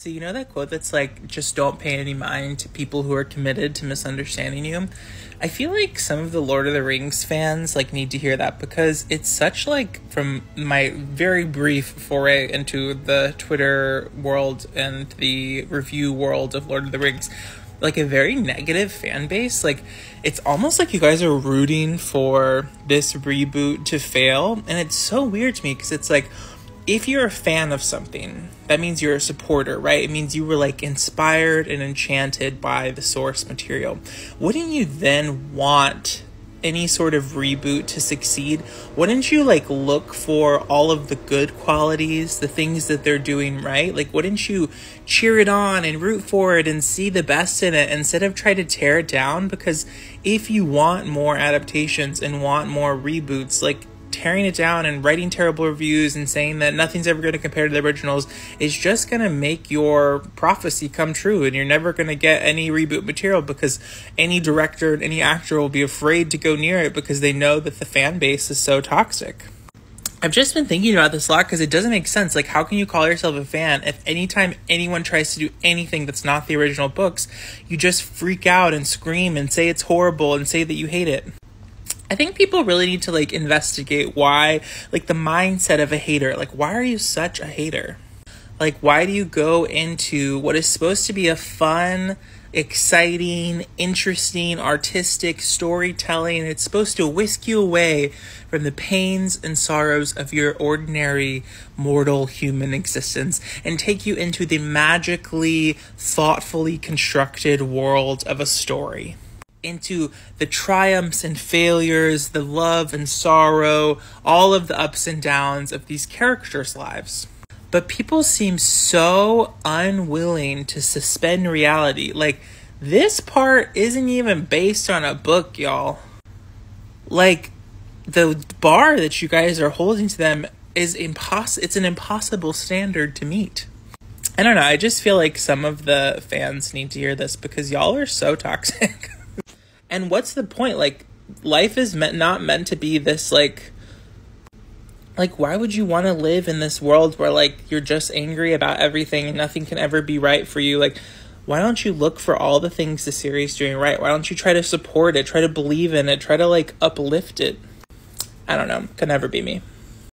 So you know that quote that's like, just don't pay any mind to people who are committed to misunderstanding you? I feel like some of the Lord of the Rings fans like need to hear that, because it's such like, from my very brief foray into the Twitter world and the review world of Lord of the Rings, like a very negative fan base. Like, it's almost like you guys are rooting for this reboot to fail. And it's so weird to me, because it's like, if you're a fan of something, that means you're a supporter, right? It means you were like inspired and enchanted by the source material. Wouldn't you then want any sort of reboot to succeed? Wouldn't you like look for all of the good qualities, the things that they're doing right? Like, wouldn't you cheer it on and root for it and see the best in it, instead of try to tear it down? Because if you want more adaptations and want more reboots, like, tearing it down and writing terrible reviews and saying that nothing's ever going to compare to the originals is just going to make your prophecy come true, and you're never going to get any reboot material, because any director and any actor will be afraid to go near it because they know that the fan base is so toxic. I've just been thinking about this a lot, because it doesn't make sense. Like, how can you call yourself a fan if anytime anyone tries to do anything that's not the original books, you just freak out and scream and say it's horrible and say that you hate it? I think people really need to like investigate why, like, the mindset of a hater. Like, why are you such a hater? Like, why do you go into what is supposed to be a fun, exciting, interesting, artistic storytelling? It's supposed to whisk you away from the pains and sorrows of your ordinary mortal human existence and take you into the magically, thoughtfully constructed world of a story, into the triumphs and failures, the love and sorrow, all of the ups and downs of these characters' lives. But people seem so unwilling to suspend reality. Like, this part isn't even based on a book, y'all. Like, the bar that you guys are holding to them is it's an impossible standard to meet. I don't know, I just feel like some of the fans need to hear this, because y'all are so toxic. And what's the point? Like, life is not meant to be this, like, why would you want to live in this world where, like, you're just angry about everything and nothing can ever be right for you? Like, why don't you look for all the things the series is doing right? Why don't you try to support it, try to believe in it, try to, like, uplift it? I don't know. Could never be me.